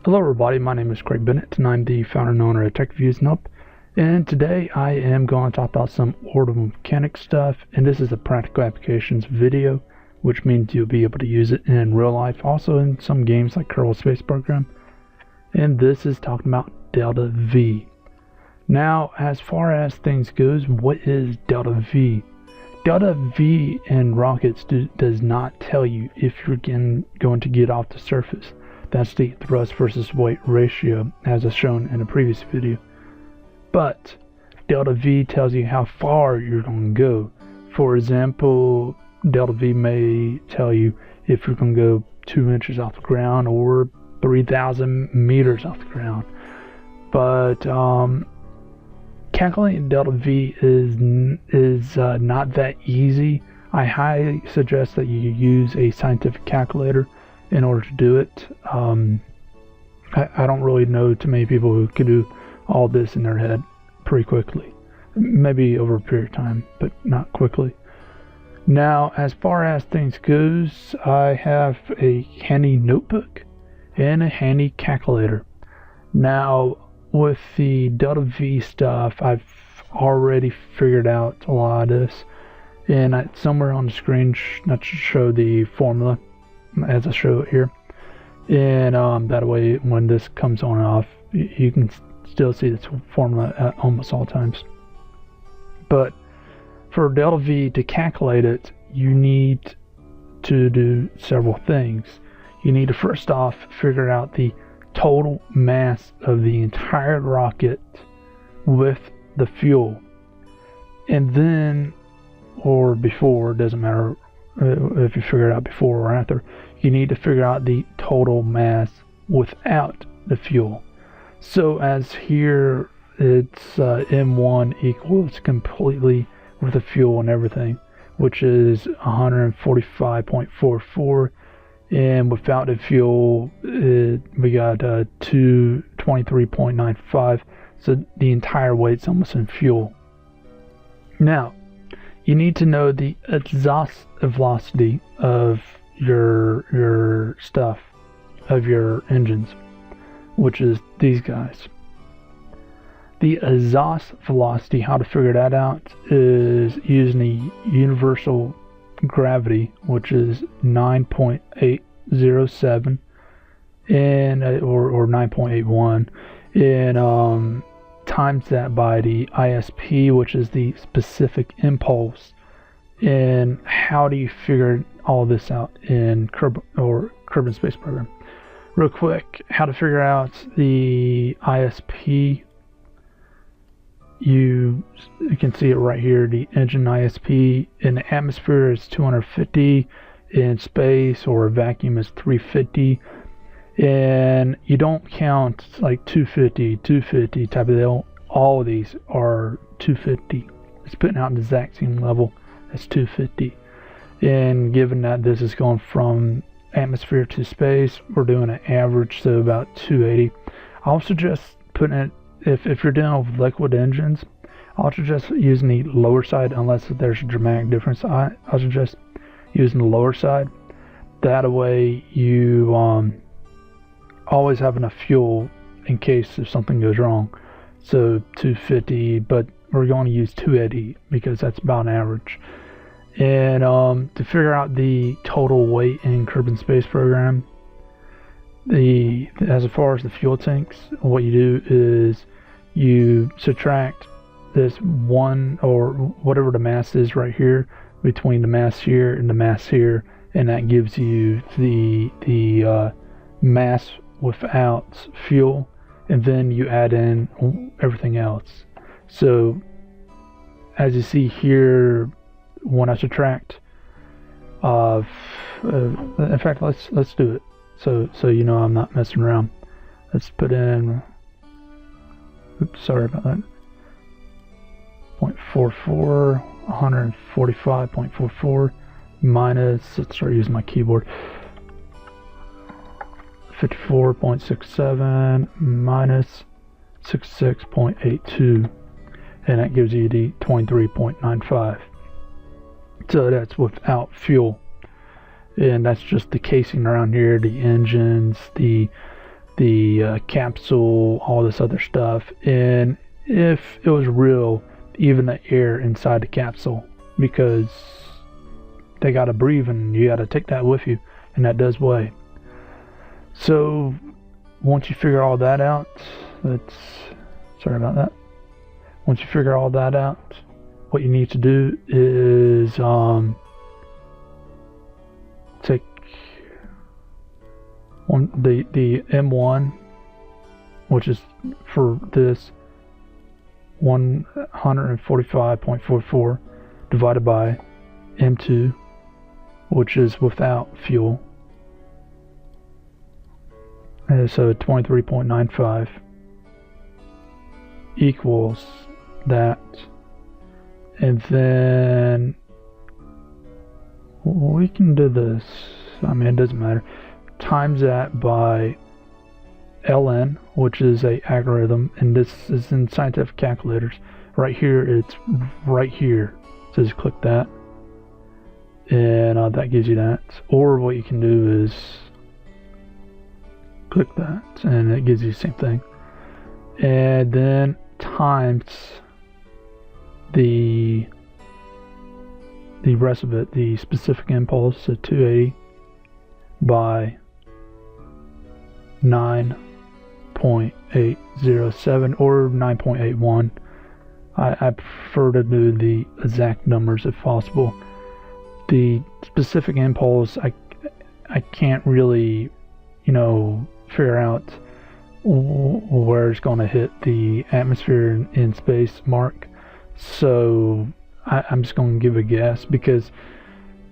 Hello everybody, my name is Craig Bennett and I'm the founder and owner of TechViewsNup, and today I am going to talk about some orbital mechanics stuff, and this is a practical applications video, which means you'll be able to use it in real life, also in some games like Kerbal Space Program. And this is talking about delta V. Now, as far as things goes, what is delta V? Delta V in rockets does not tell you if you're going to get off the surface. That's the thrust versus weight ratio, as is shown in a previous video. But delta V tells you how far you're going to go. For example, delta V may tell you if you're going to go 2 inches off the ground or 3,000 meters off the ground. But calculating delta V is not that easy. I highly suggest that you use a scientific calculator in order to do it. I don't really know too many people who could do all this in their head pretty quickly. Maybe over a period of time, but not quickly. Now, as far as things goes, I have a handy notebook and a handy calculator. Now, with the delta V stuff, I've already figured out a lot of this, and somewhere on the screen that should show the formula as I show it here, and that way when this comes on and off you can still see this formula at almost all times. But for delta V to calculate it, you need to do several things. You need to first off figure out the total mass of the entire rocket with the fuel, and then, or before, doesn't matter if you figure it out before or after, you need to figure out the total mass without the fuel. So as here, it's M1 equals completely with the fuel and everything, which is 145.44, and without the fuel we got 223.95, so the entire weight's almost in fuel. Now, you need to know the exhaust velocity of your stuff, of your engines, which is these guys. The exhaust velocity, how to figure that out, is using the universal gravity, which is 9.807 and or 9.81, and times that by the ISP, which is the specific impulse. And how do you figure all this out in Kerbal Space Program? Real quick, how to figure out the ISP. You can see it right here. The engine ISP in the atmosphere is 250, in space or a vacuum is 350. And you don't count like 250 type of deal. All of these are 250. It's putting out the exact same level as 250. And given that this is going from atmosphere to space, we're doing an average, so about 280. I'll suggest putting it, if you're dealing with liquid engines, I'll suggest using the lower side, unless there's a dramatic difference. I'll suggest using the lower side. That way you always have enough fuel in case if something goes wrong. So 250, but we're going to use 280 because that's about an average. And to figure out the total weight in Kerbal Space Program, as far as the fuel tanks, what you do is you subtract this one, or whatever the mass is right here, between the mass here and the mass here, and that gives you the mass without fuel, and then you add in everything else. So as you see here, when I subtract in fact, let's do it so you know I'm not messing around. Let's put in, oops, sorry about that, 0.44, 145.44 minus, let's start using my keyboard, 54.67 minus 66.82, and that gives you the 23.95. So that's without fuel. and that's just the casing around here, the engines, the the capsule, all this other stuff, and if it was real, even the air inside the capsule, because they gotta breathe and you gotta take that with you, and that does weigh. So once you figure all that out, sorry about that. Once you figure all that out, what you need to do is take the M1, which is for this 145.44, divided by M2, which is without fuel, and so 23.95 equals that, and then we can do this, I mean it doesn't matter, times that by ln, which is a algorithm, and this is in scientific calculators. Right here, it's right here, so just click that, and that gives you that. Or what you can do is click that, and it gives you the same thing, and then times the rest of it, the specific impulse, so 280 by 9.807 or 9.81. I prefer to do the exact numbers if possible. The specific impulse, I can't really, figure out where it's going to hit the atmosphere in space mark, so I'm just going to give a guess, because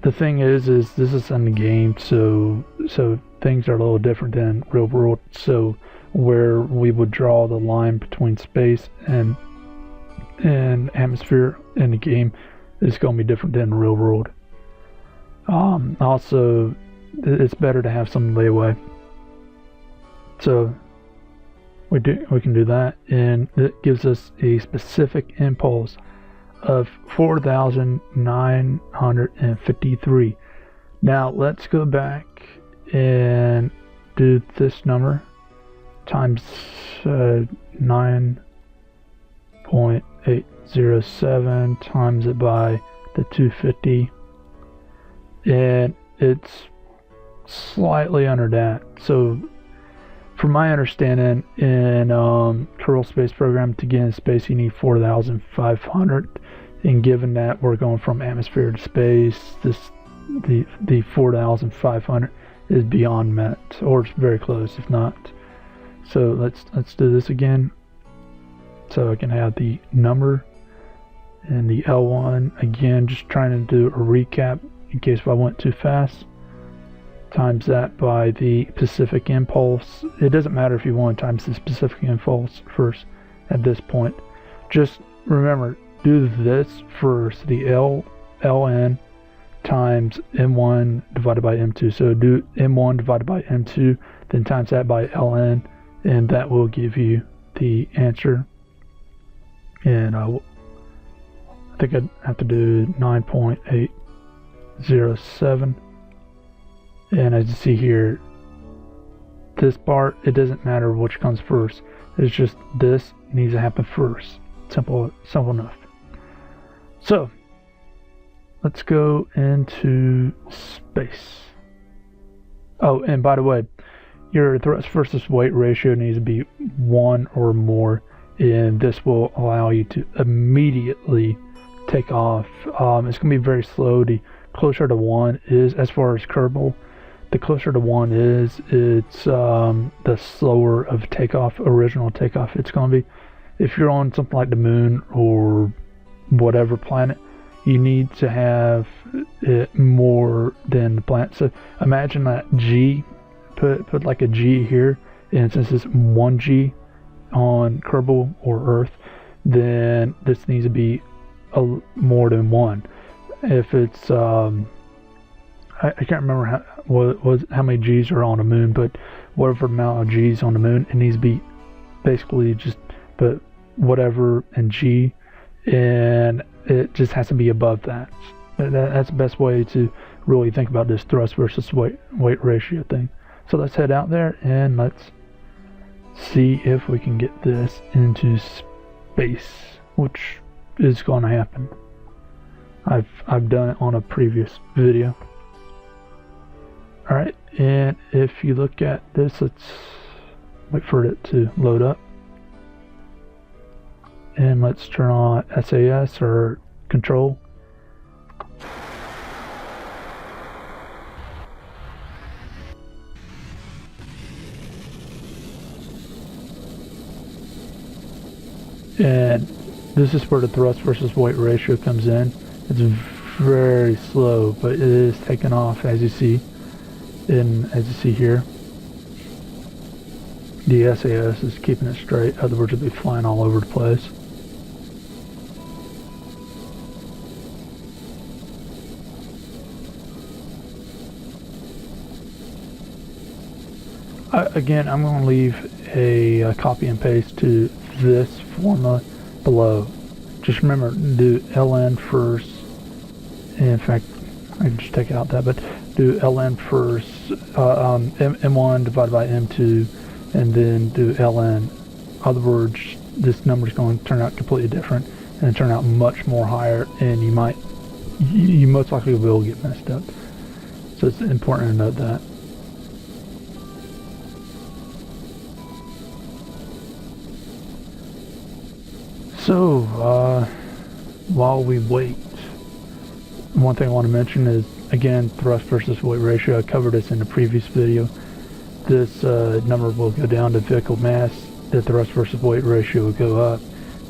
the thing is this is in the game, so things are a little different than real world. So where we would draw the line between space and atmosphere in the game is going to be different than the real world. Also, it's better to have some leeway. So we can do that, and it gives us a specific impulse of 4,953. Now let's go back and do this number times 9.807, times it by the 250, and it's slightly under that. So from my understanding, in Kerbal Space Program, to get in space you need 4,500, and given that we're going from atmosphere to space, the 4,500 is beyond met, or it's very close if not. So let's do this again, so I can have the number and the L1 again, just trying to do a recap in case if I went too fast. Times that by the specific impulse. It doesn't matter if you want to times the specific impulse first at this point. Just remember, do this first, the ln times m1 divided by m2. So do m1 divided by m2, then times that by ln, and that will give you the answer. And I think I'd have to do 9.807. And as you see here, this part, it doesn't matter which comes first. It's just this needs to happen first. Simple enough. So let's go into space. Oh, and by the way, your thrust versus weight ratio needs to be 1 or more, and this will allow you to immediately take off. It's going to be very slow. The closer to 1 is, as far as Kerbal, the closer to 1 is, it's the slower of takeoff, original takeoff it's going to be. If you're on something like the moon or whatever planet, you need to have it more than the planet. So imagine that G, put like a G here, and since it's 1G on Kerbal or Earth, then this needs to be more than 1. If it's I can't remember how many G's are on the moon, but whatever amount of G's on the moon, it needs to be basically just put whatever in G, and it just has to be above that. That's the best way to really think about this thrust versus weight ratio thing. So let's head out there and let's see if we can get this into space, which is going to happen. I've done it on a previous video. Alright, and if you look at this, let's wait for it to load up. And let's turn on SAS or control. And this is where the thrust versus weight ratio comes in. It's very slow, but it is taking off, as you see. And as you see here, the SAS is keeping it straight. In other words, it'll be flying all over the place. Again, I'm going to leave a copy and paste to this formula below. Just remember, do ln first. In fact, I can just take out that, but do ln first, m1 divided by m2, and then do ln. In other words, this number is going to turn out completely different and turn out much more higher, and you most likely will get messed up. So it's important to note that. So, while we wait, one thing I want to mention is, again, thrust versus weight ratio. I covered this in the previous video. This number will go down to vehicle mass. The thrust versus weight ratio will go up.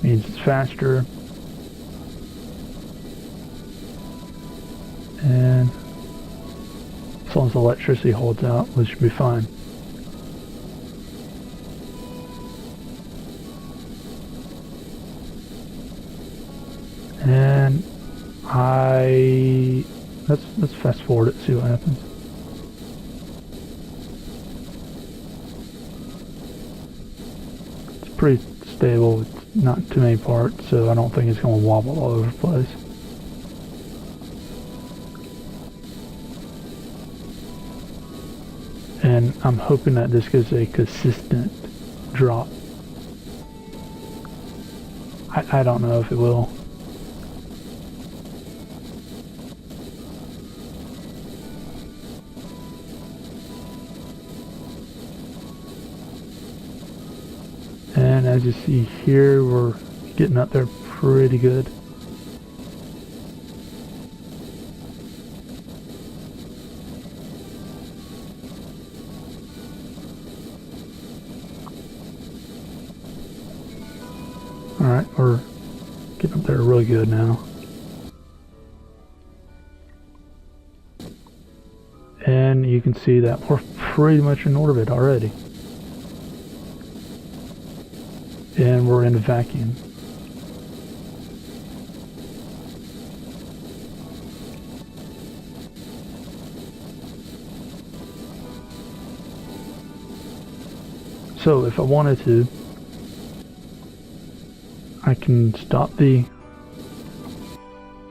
Means it's faster. And as long as the electricity holds out, we should be fine. And let's fast forward it, see what happens. It's pretty stable, it's not too many parts, so I don't think it's going to wobble all over the place. And I'm hoping that this gives a consistent drop. I don't know if it will. And as you see here, we're getting up there pretty good. Alright, we're getting up there really good now. And you can see that we're pretty much in orbit already. And we're in a vacuum. So if I wanted to, I can stop the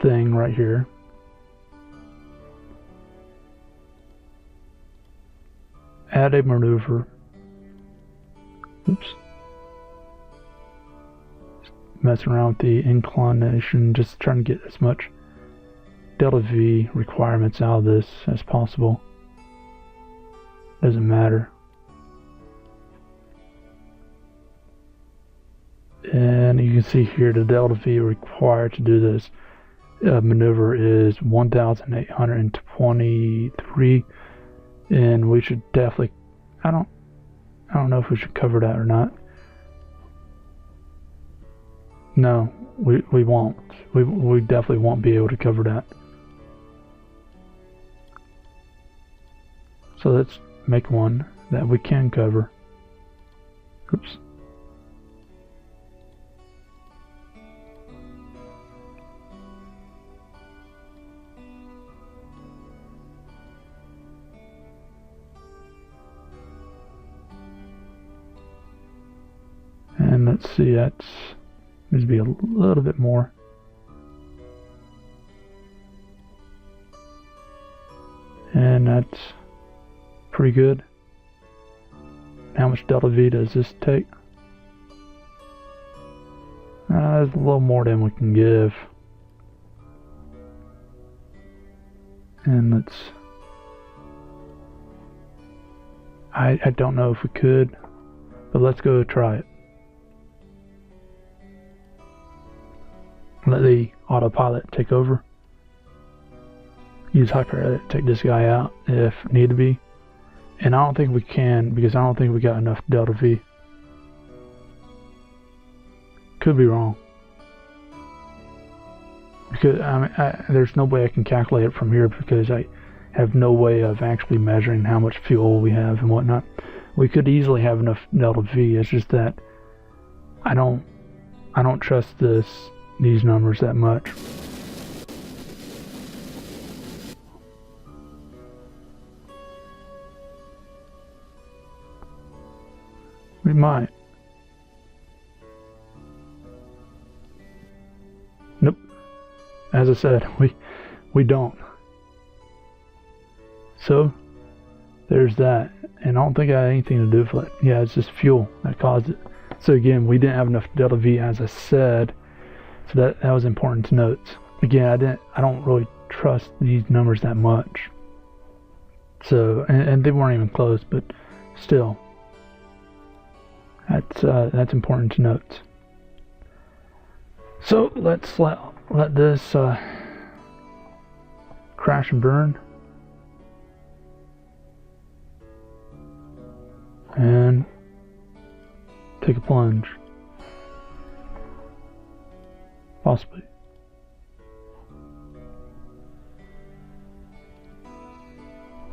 thing right here. Add a maneuver. Oops. Messing around with the inclination, just trying to get as much delta V requirements out of this as possible. Doesn't matter. And you can see here the delta V required to do this maneuver is 1,823, and we should definitely, I don't know if we should cover that or not. No, we won't. We definitely won't be able to cover that. So let's make one that we can cover. Oops. And let's see, that's needs to be a little bit more. And that's pretty good. how much delta V does this take? There's a little more than we can give. And let's... I don't know if we could, but let's go try it. Let the autopilot take over. Use hyperedit, take this guy out if need to be. And I don't think we can, because I don't think we got enough delta V. Could be wrong. Because I mean, there's no way I can calculate it from here, because I have no way of actually measuring how much fuel we have and whatnot. We could easily have enough delta V. It's just that I don't trust these numbers that much. We might. Nope. As I said, we don't. So there's that. And I don't think it had anything to do with it. Yeah, it's just fuel that caused it. So again, we didn't have enough delta V, as I said. So that was important to note. Again, I don't really trust these numbers that much. So and they weren't even close, but still. That's important to note. So let's let this crash and burn, and take a plunge. Possibly.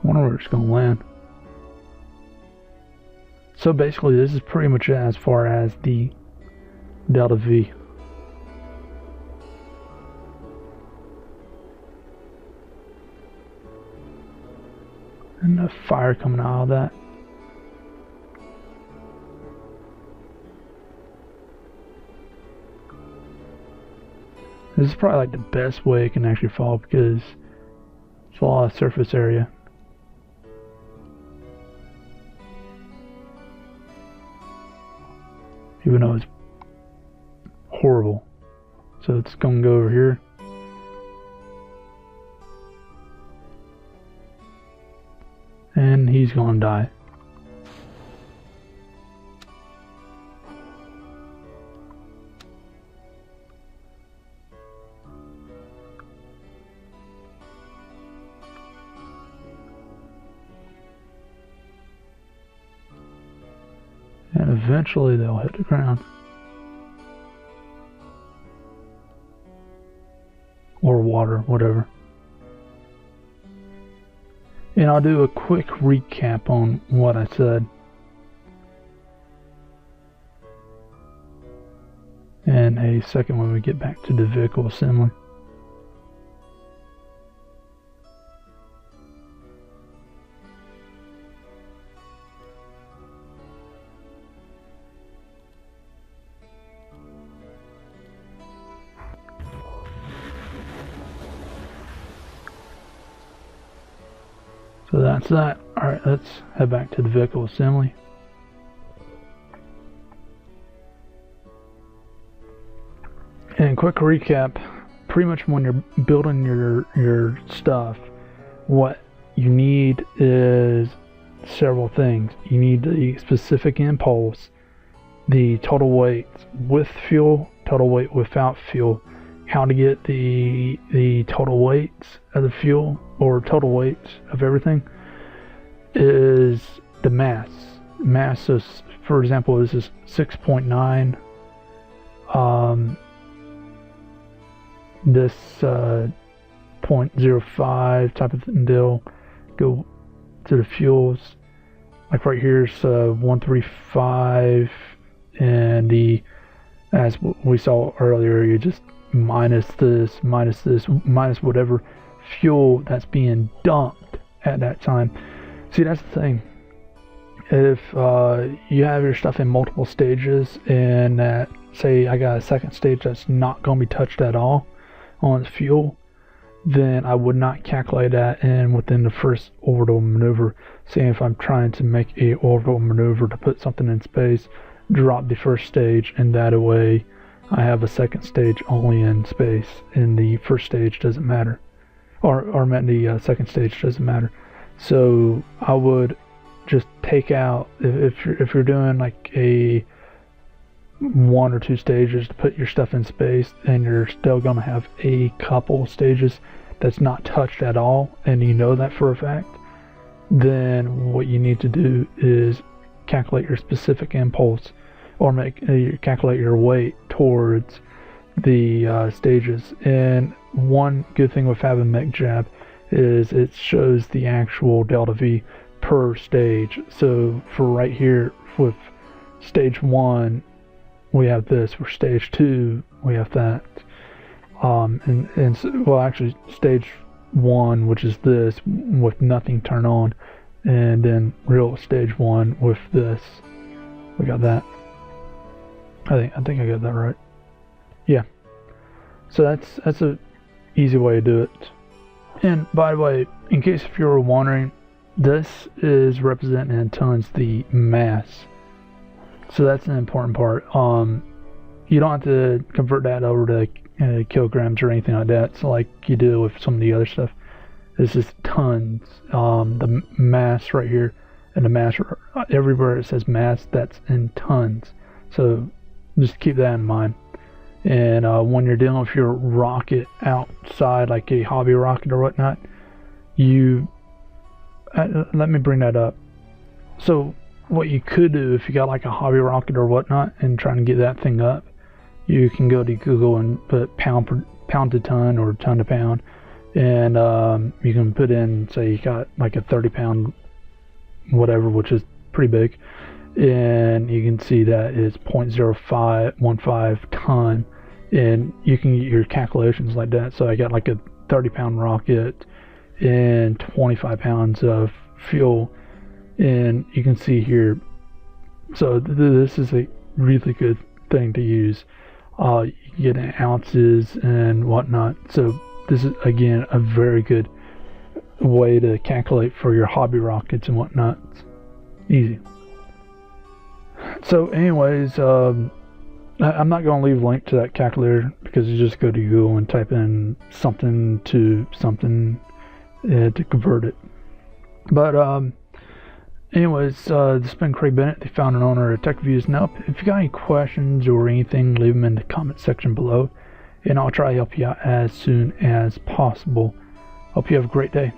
Wonder where it's gonna land. So basically, this is pretty much it as far as the delta V. Enough fire coming out of that. This is probably like the best way it can actually fall, because it's a lot of surface area. Even though it's horrible. So it's gonna go over here. And he's gonna die. And eventually they'll hit the ground. Or water, whatever. And I'll do a quick recap on what I said. In a second when we get back to the vehicle assembly. So that's that. Alright, let's head back to the vehicle assembly. And quick recap, pretty much when you're building your stuff, what you need is several things. You need the specific impulse, the total weight with fuel, total weight without fuel, how to get the total weights of the fuel, or total weights of everything, is the mass. Mass, so for example, this is 6.9. This 0.05 type of deal. Go to the fuels. Like right here is 135, and as we saw earlier, you just minus this, minus whatever fuel that's being dumped at that time. See, that's the thing. If you have your stuff in multiple stages, and say I got a second stage that's not going to be touched at all on fuel, then I would not calculate that in within the first orbital maneuver. Say if I'm trying to make a orbital maneuver to put something in space, drop the first stage, and that way I have a second stage only in space, and the first stage doesn't matter, or meant the second stage doesn't matter. So I would just take out, if you're doing like a 1 or 2 stages to put your stuff in space, and you're still going to have a couple stages that's not touched at all, and you know that for a fact, then what you need to do is calculate your specific impulse, or calculate your weight towards the stages. And one good thing with having mech jab is it shows the actual delta V per stage. So for right here with stage 1 we have this, for stage 2 we have that, well, actually stage 1, which is this with nothing turned on, and then real stage 1 with this, we got that. I think I got that right. Yeah. So that's a easy way to do it. And by the way, in case if you were wondering, this is representing in tons the mass. So that's an important part. You don't have to convert that over to kilograms or anything like that. So like you do with some of the other stuff. This is tons. The mass right here, and the mass everywhere it says mass, that's in tons. So just keep that in mind. And when you're dealing with your rocket outside, like a hobby rocket or whatnot, let me bring that up. So what you could do if you got like a hobby rocket or whatnot and trying to get that thing up, you can go to Google and put pound to ton or ton to pound, and you can put in, say you got like a 30-pound whatever, which is pretty big, and you can see that is 0.0515 ton, and you can get your calculations like that. So I got like a 30-pound rocket and 25 pounds of fuel, and you can see here. So this is a really good thing to use. You can get in ounces and whatnot. So this is again a very good way to calculate for your hobby rockets and whatnot. Easy. So anyways, I'm not going to leave a link to that calculator, because you just go to Google and type in something to something to convert it. But anyways, this has been Craig Bennett, the founder and owner of Tech Reviews. Now, if you got any questions or anything, leave them in the comment section below, and I'll try to help you out as soon as possible. Hope you have a great day.